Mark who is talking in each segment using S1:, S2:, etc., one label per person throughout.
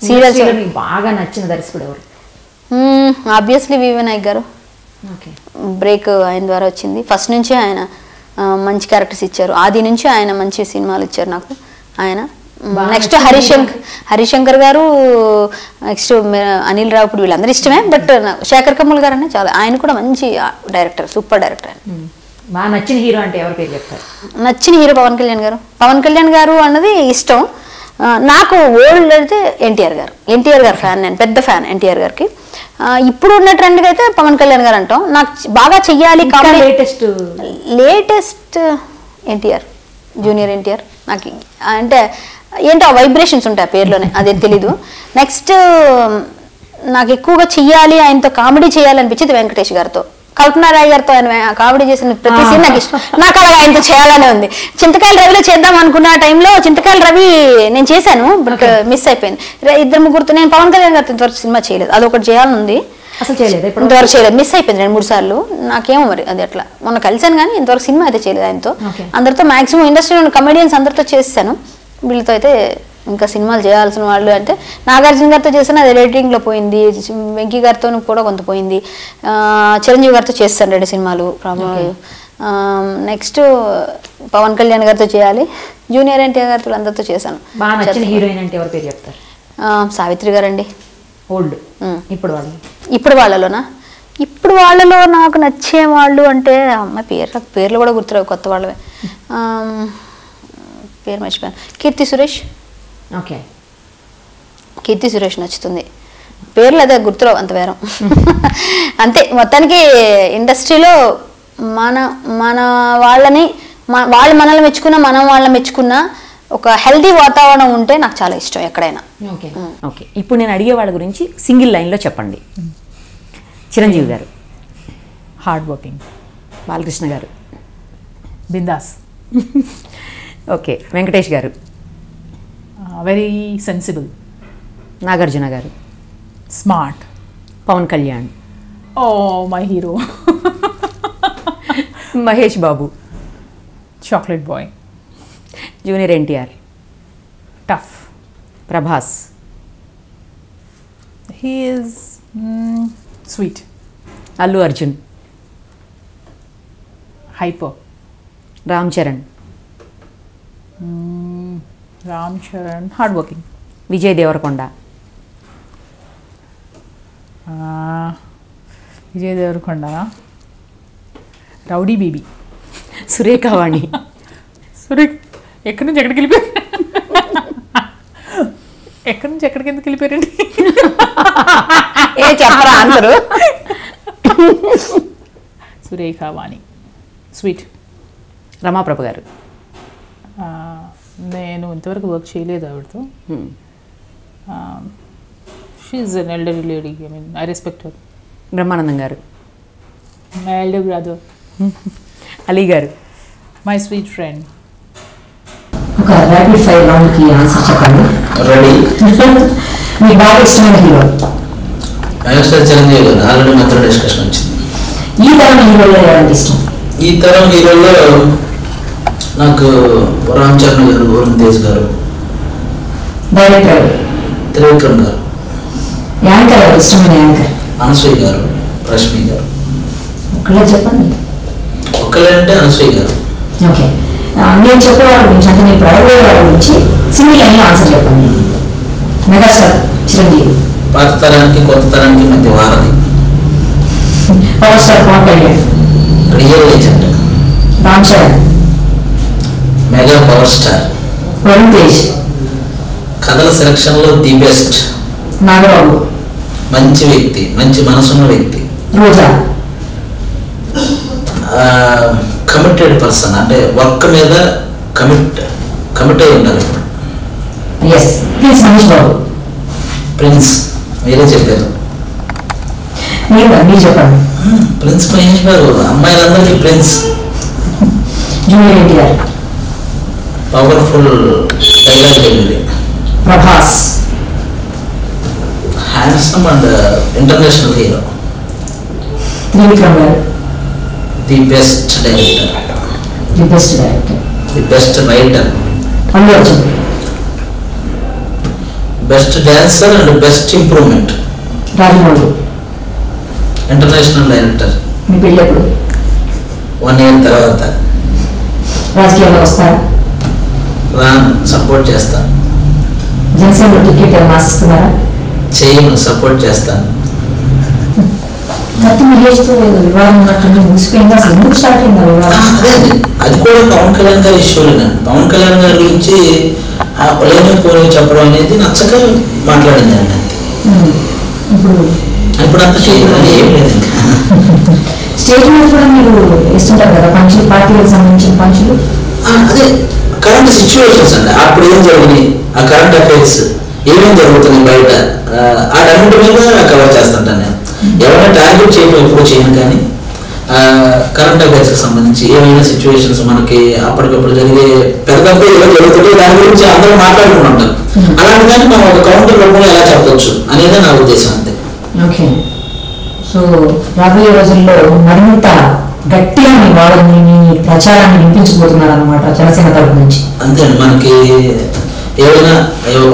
S1: Serials బాగా నచ్చిన దర్శకుడు ఎవరు?
S2: ఆబ్వియస్లీ వివి నాయక్ గారు. బ్రేక్ ఆయన ద్వారా వచ్చింది. ఫస్ట్ నుంచి ఆయన మంచి క్యారెక్టర్స్ ఇచ్చారు. ఆది నుంచి ఆయన మంచి సినిమాలు ఇచ్చారు నాకు ఆయన. నెక్స్ట్ హరిశంకర్ గారు, నెక్స్ట్ అనిల్ రావుపూడి, వీళ్ళందరూ ఇష్టమే. బట్ శేఖర్ కమల్ గారు అనే చాలా, ఆయన కూడా మంచి డైరెక్టర్, సూపర్ డైరెక్టర్.
S1: బాగా నచ్చిన హీరో అంటే ఎవరి పేరు చెప్తారు?
S2: నచ్చిన హీరో పవన్ కళ్యాణ్ గారు. పవన్ కళ్యాణ్ గారు అన్నది ఇష్టం నాకు. ఓల్డ్ అయితే ఎన్టీఆర్ గారు ఫ్యాన్, నేను పెద్ద ఫ్యాన్ ఎన్టీఆర్ గారికి. ఇప్పుడు ఉన్న ట్రెండ్కి అయితే పవన్ కళ్యాణ్ గారు అంటాం. నాకు బాగా చెయ్యాలి. Latest NTR, junior NTR. నాకు అంటే ఏంటో వైబ్రేషన్స్ ఉంటాయి ఆ పేర్లోనే, అదేం తెలీదు. నెక్స్ట్ నాకు ఎక్కువగా చెయ్యాలి, ఆయనతో కామెడీ చేయాలనిపించింది వెంకటేష్ గారితో. కల్పనారాయ్ గారితో ఆయన కామెడీ చేసిన ప్రతి సీన్ నాకు ఇష్టం. నాకు అలా ఆయనతో చేయాలనే ఉంది. చింతకాయల రవిలో చేద్దాం అనుకున్న టైంలో చింతకాయల రవి నేను చేశాను, బట్ మిస్ అయిపోయింది. ఇద్దరు ముగ్గురుతో నేను పవన్ కళ్యాణ్ గారితో ఇంతవరకు సినిమా చేయలేదు. అదొకటి చేయాలని ఉంది,
S1: అసలు చేయలేదు,
S2: ఇంతవరకు చేయలేదు. మిస్ అయిపోయింది 2-3 సార్లు. నాకేమో మరి అది అట్లా. మొన్న కలిసాను కానీ ఇంతవరకు సినిమా అయితే చేయలేదు ఆయనతో. అందరితో మాక్సిమం ఇండస్ట్రీలో ఉన్న కమెడియన్స్ అందరితో చేస్తాను. వీళ్ళతో అయితే ఇంకా సినిమాలు చేయాల్సిన వాళ్ళు అంటే నాగార్జున గారితో చేసిన అది ఎడిటింగ్లో పోయింది. వెంకీ గారితో కూడా కొంత పోయింది. చిరంజీవి గారితో చేస్తాను 2 సినిమాలు. నెక్స్ట్ పవన్ కళ్యాణ్ గారితో చేయాలి. జూనియర్ ఎన్టీఆర్ గారితో అందరితో చేశాను.
S1: హీరోయిన్ అంటే ఎవరి పేరు చెప్తారు?
S2: సావిత్రి గారండి.
S1: ఓల్డ్.
S2: ఇప్పుడు వాళ్ళలోనా? ఇప్పుడు వాళ్ళలో నాకు నచ్చే వాళ్ళు అంటే అమ్మాయి పేర్లు కూడా గుర్తురావు, కొత్త వాళ్ళవే. పేరు మర్చిపోయాను. కీర్తి సురేష్. కీర్తి సురేష్ నచ్చుతుంది. పేర్లు అదే గుర్తురావు, అంత వేరం. అంతే. మొత్తానికి ఇండస్ట్రీలో మన వాళ్ళని వాళ్ళు మనల్ని మెచ్చుకున్నా, మనం వాళ్ళని మెచ్చుకున్నా ఒక హెల్దీ వాతావరణం ఉంటే నాకు చాలా ఇష్టం ఎక్కడైనా.
S1: ఓకే, ఇప్పుడు నేను అడిగే వాళ్ళ గురించి సింగిల్ లైన్లో చెప్పండి. చిరంజీవి గారు
S3: హార్డ్ వర్కింగ్.
S1: బాలకృష్ణ గారు
S3: బిందాస్.
S1: ఓకే, వెంకటేష్ గారు
S3: very sensible.
S1: Nagarjuna garu
S3: smart.
S1: Pawan Kalyan
S3: oh my hero.
S1: Mahesh Babu
S3: chocolate boy.
S1: Junior NTR
S3: tough.
S1: Prabhas
S3: he is sweet.
S1: Allu Arjun
S3: hyper.
S1: Ram Charan
S3: hard working.
S1: Vijay Deverakonda
S3: rowdy baby.
S1: Surekhavani.
S3: ఎక్కడి నుంచి ఎక్కడికి వెళ్ళిపోయారు? ఎక్కడి నుంచి ఎక్కడికి ఎందుకు వెళ్ళిపోయారండి?
S2: చెప్పరా ఆన్సరు?
S3: సురేఖవాణి స్వీట్.
S1: రమాప్రభ గారు
S3: నేను ఇంతవరకు వర్క్ చేయలేదు ఆవిడతో. She is an elderly lady. I mean I respect her.
S1: Brahmanandam గారు
S3: మై ఎల్డర్ బ్రదర్.
S1: అలీ గారు
S3: మై స్వీట్ ఫ్రెండ్.
S4: ఒక ర్యాపిడ్ ఫైర్ రౌండ్కి ఆన్సర్ చెప్పండి.
S5: రెడీ.
S4: మీ బాగా ఇష్టమైన హీరో?
S5: మెగాస్టార్ చిరంజీవి గారు. ఆల్రెడీ మాత్రం డిస్కషన్ వచ్చింది.
S4: ఈ తరం హీరోలో ఎవరంటే ఇష్టం?
S5: ఈ తరం హీరోల్లో నాకు రామ్ చరణ్ గారు, వరుణ్ తేజ్ గారు.
S4: డైరెక్టర్
S5: త్రివిక్రమ్ గారు.
S4: యాంకర్ ఎవరు ఇష్టమైన యాంకర్?
S5: అనసూయ గారు, రష్మి గారు.
S4: ఒకళ్ళే చెప్పండి.
S5: ఒకళ్ళంటే అనసూయ గారు.
S4: ఓకే, నేను చెప్పేవాళ్ళ గురించి అంటే నేను అడగబోయే వాళ్ళ గురించి సింగిల్ లైన్లో ఆన్సర్ చెప్పండి. మెగాస్టార్ చిరంజీవి.
S5: పాత తరానికి కొత్త తరానికి మధ్య వారధి.
S4: Power star Pawan Kalyan.
S5: Real legend.
S4: Ram Charan.
S5: Mega power star.
S4: Varun Tej.
S5: కథల సెలక్షన్లో ది బెస్ట్.
S4: నాగబాబు.
S5: మంచి వ్యక్తి, మంచి మనసున్న వ్యక్తి.
S4: రోజా.
S5: కమిటెడ్ పర్సన్, అంటే వర్క్ మీద కమిట్ అయి ఉంటారు.
S4: Yes. Prince Mahesh Babu.
S5: Prince మీరే చెప్పారు.
S4: మీరు చెప్పండి.
S5: ప్రిన్స్ మహేష్ బాబు. అమ్మాయిలందరికీ prince.
S4: Junior NTR.
S5: Powerful dialogue delivery.
S4: Prabhas.
S5: Handsome and international hero.
S4: Trivikram garu.
S5: The best director.
S4: The best director.
S5: The best writer.
S4: Allu Arjun.
S5: Best dancer and best improvement.
S4: Rajamouli
S5: international director.
S4: మీ పెళ్ళి ఎప్పుడు?
S5: 1 year తర్వాత.
S4: రాజకీయాల్లో వస్తారా?
S5: రాను, సపోర్ట్ చేస్తాను.
S4: జనసేన టికెట్ ఏమైనా ఆశిస్తున్నారా?
S5: చేయను, సపోర్ట్ చేస్తాను.
S4: 30 yearsతో వివాహం ఉన్నట్టు ముగిసిపోయింది, అసలు ఎందుకు స్టార్ట్ అయింది వివాహం?
S5: అది కూడా పవన్ కళ్యాణ్ గారి ఇష్యూలేనా. పవన్ కళ్యాణ్ గారి గురించి లేని పోనీ చెప్పడం అనేది నచ్చక మాట్లాడింది అండి. ఇప్పుడు అంత ఏం లేదు.
S4: స్టేజ్ మీద కూడా మీరు ఇస్తుంటారు కదా పంచులు, పార్టీలకు సంబంధించిన పంచులు.
S5: అదే కరెంట్ సిచ్యువేషన్స్ అండి, అప్పుడు ఏం జరిగింది, ఆ కరెంట్ అఫైర్స్ ఏమేమి జరుగుతుంది బయట, అన్నింటి మీద కవర్ చేస్తుంటాను నేను. ఎవరైనా టార్గెట్ చేయడం ఎప్పుడు చేయను, కానీ కరెంట్ అఫైర్స్కి సంబంధించి ఏమైనా సిచ్యువేషన్స్ మనకి అప్పటికప్పుడు జరిగే పెద్దగా ఏదో జరుగుతుంటే దాని గురించి అందరూ మాట్లాడుకుని ఉంటారు. అలాంటి దాన్ని మనం ఒక కౌంటర్ రూపంలో ఎలా చెప్పొచ్చు అనేది నా ఉద్దేశం అంతే.
S4: ఓకే, సో రాబోయే రోజుల్లో మరింత గట్టిగా మీ వాళ్ళని, మీ ప్రచారాన్ని వినిపించబోతున్నారు అనమాట జనసేన తరపు నుంచి.
S5: అంతే అండి, మనకి ఏమైనా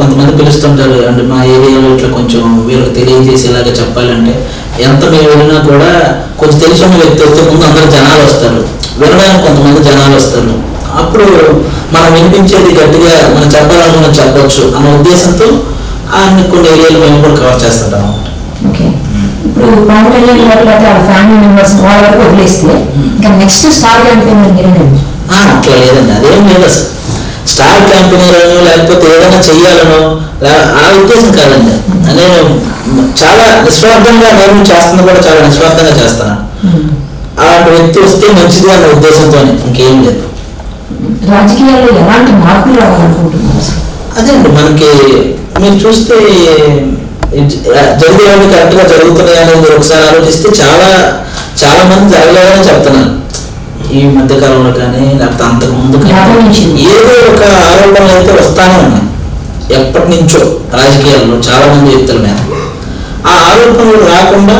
S5: కొంతమంది పిలుస్తుంటారు అంటే మా ఏరియాలో ఇట్లా కొంచెం వీళ్ళకి తెలియజేసేలాగా చెప్పాలంటే ఎంత మేము వెళ్ళినా కూడా కొంచెం తెలుసున్న వ్యక్తి వస్తే ముందు అందరు జనాలు వస్తారు, వినడానికి కొంతమంది జనాలు వస్తారు. అప్పుడు మనం వినిపించేది గట్టిగా మనం చెప్పాలనుకున్న చెప్పొచ్చు అన్న ఉద్దేశంతో అన్ని కొన్ని ఏరియాలు మేము కూడా కవర్ చేస్తుంటాం అన్నమాట.
S4: ఓకే, ఇప్పుడు పవన్ కళ్యాణ్ గారు వాళ్ళ ఫ్యామిలీ మెంబర్స్ వాళ్ళ వరకు వదిలేస్తే ఇంకా నెక్స్ట్ స్టార్ క్యాంపెయిన్ మీరేనండి?
S5: అట్లా లేదండి, అదేం లేదు. అసలు స్టార్ క్యాంపెయినర్ను లేకపోతే ఏదైనా చెయ్యాలనో ఆ ఉద్దేశం కాదండి. నేను చాలా నిస్వార్థంగా, నేను చేస్తున్నా కూడా చాలా నిస్వార్థంగా చేస్తాను. అలాంటి వ్యక్తి వస్తే మంచిది అన్న ఉద్దేశంతో, ఇంకేం లేదు.
S4: రాజకీయాల్లో ఎలాంటి మార్పులు రావాలనుకుంటున్నారు?
S5: అదే అండి, మనకి మీరు చూస్తే జరిగేవన్నీ కరెక్ట్ గా జరుగుతున్నాయి అనేది ఒకసారి ఆలోచిస్తే చాలా చాలా మంది జరగలేదని చెప్తున్నారు ఈ మధ్య కాలంలో, కానీ లేకపోతే అంతకు ముందు ఏదో ఒక ఆరోపణలు అయితే వస్తానే ఉన్నాయి ఎప్పటి నుంచో రాజకీయాల్లో చాలా మంది వ్యక్తుల మీద. ఆ ఆరోపణలు రాకుండా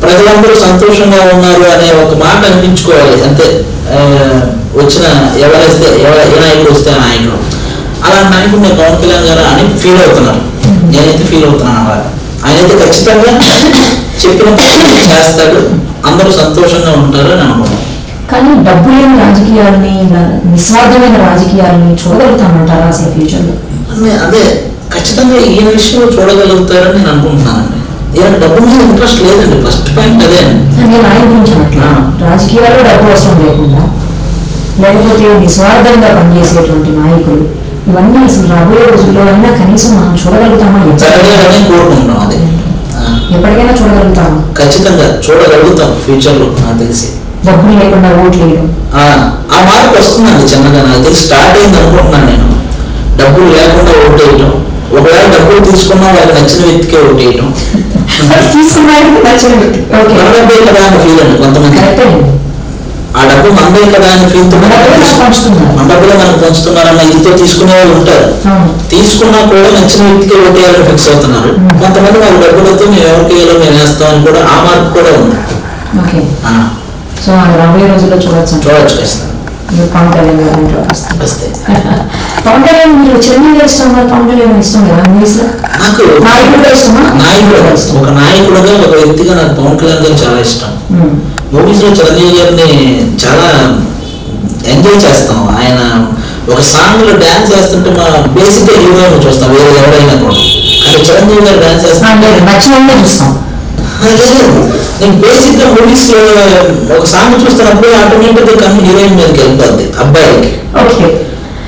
S5: ప్రజలందరూ సంతోషంగా ఉన్నారు అనే ఒక మాట అనిపించుకోవాలి అంతే. వచ్చిన ఎవరైతే ఏ నాయకుడు వస్తే ఆ నాయకుడు, అలాంటి నాయకుడు నేను పవన్ కళ్యాణ్ గారు అని ఫీల్ అవుతున్నారు. నేనైతే ఫీల్ అవుతున్నాను అలా. ఆయనైతే ఖచ్చితంగా చెప్పిన చేస్తాడు, అందరూ సంతోషంగా ఉంటారు అని అనుకుంటున్నాను.
S4: కానీ డబ్బు లేని రాజకీయాలని, నిస్వార్థమైన రాజకీయాలని చూడగలుగుతామంటారా అసలు ఫ్యూచర్లో?
S5: అదే ఖచ్చితంగా ఈ విషయంలో చూడగలుగుతారని నేను అనుకుంటున్నానండి. ఈయన డబ్బు మీద ఇంట్రెస్ట్ లేదండి, ఫస్ట్ పాయింట్ అదే అండి.
S4: నేను ఆయన గురించి అట్లా రాజకీయాల్లో డబ్బు అవసరం లేకుండా లేకపోతే నిస్వార్థంగా పనిచేసేటువంటి నాయకులు, ఇవన్నీ అసలు రాబోయే రోజుల్లో అయినా కనీసం మనం చూడగలుగుతామా?
S5: కోరుకుంటున్నాం. అదే
S4: ఎప్పటికైనా చూడగలుగుతాము,
S5: ఖచ్చితంగా చూడగలుగుతాం ఫ్యూచర్ లో. నాకు తెలిసి
S4: డబ్బులు లేకుండా ఓట్లు వేయడం
S5: ఆ మార్పు వస్తుందండి చిన్నగా. నాకు తెలిసి స్టార్ట్ అయింది అనుకుంటున్నాను నేను. డబ్బులు లేకుండా ఓటు వేయటం, ఒకవేళ డబ్బులు తీసుకున్నా వాళ్ళకి నచ్చిన వ్యక్తికే ఓటు వేయటం, మనడే కదా అని ఫీల్ అండి కొంతమంది. ఆ డబ్బు మనదే కదా అని ఫీల్, మన డబ్బులే మనం పంచుతున్నారన్న ఇదితో తీసుకునే వాళ్ళు ఉంటారు. తీసుకున్నా కూడా నచ్చిన వ్యక్తికి ఓటు వేయాలని ఫిక్స్ అవుతున్నారు. కొంతమంది వాళ్ళ డబ్బులతో మేము ఎవరికి వేయాలో మేము వేస్తామని కూడా ఆ మార్పు కూడా ఉంది.
S4: సో రాబోయే రోజుల్లో చూడొచ్చు
S5: ఖచ్చితంగా.
S4: పవన్ కళ్యాణ్ గారు వస్తే పవన్ కళ్యాణ్ మీరు చిరంజీవి గారు ఇష్టం కదా, పవన్ కళ్యాణ్ ఇష్టం కదా మూవీస్ లో?
S5: నాకు
S4: నాయకుడుగా ఇష్టమా?
S5: ఒక నాయకుడుగా, ఒక వ్యక్తిగా నాకు పవన్ కళ్యాణ్ గారు చాలా ఇష్టం. మూవీస్ లో చిరంజీవి గారిని చాలా ఎంజాయ్ చేస్తాం. ఆయన ఒక సాంగ్ లో డాన్స్ చేస్తుంటే మా బేసిక్ గా హీరోయిన్ చూస్తాం, వేరే ఎవరైనా కూడా. అంటే చిరంజీవి గారు డాన్స్ చేస్తాం
S4: నచ్చిన చూస్తాం.
S5: నేను బేసిక్ గా మూవీస్ లో ఒక సాంగ్ చూస్తున్నప్పుడు ఆటోమేటిక్ గా కన్ను హీరోయిన్ మీదకి వెళ్ళిపోద్ది అబ్బాయికి.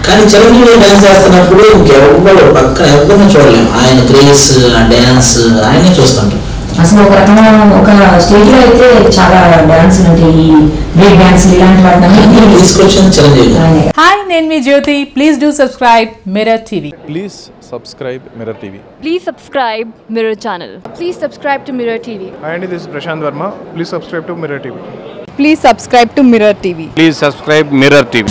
S5: కానీ చిరంజీవి డాన్స్ చేస్తున్నప్పుడు ఇంకెవ్వరు పక్కన ఎవరిని చూడలేము. ఆయన గ్రేస్, ఆ డాన్స్ ఆయనే చూస్తుంటాం.
S4: అసలు ఒక రకమైన ఒక స్టేజ్ లో అయితే చాలా డాన్స్ అంటే ఈ బ్రేక్ డాన్స్ ఇలాంటి వాటిని
S5: తీసుకొచ్చింది చిరంజీవి గారు.
S3: హాయ్, నేను మీ Jyothi. Please do subscribe Mirror TV.
S6: Please subscribe Mirror TV.
S7: Please subscribe Mirror channel. Please subscribe to Mirror TV.
S6: Hi Andy, this is Prashant Verma. Please subscribe to Mirror TV.
S7: Please subscribe to Mirror TV.
S8: Please subscribe Mirror TV.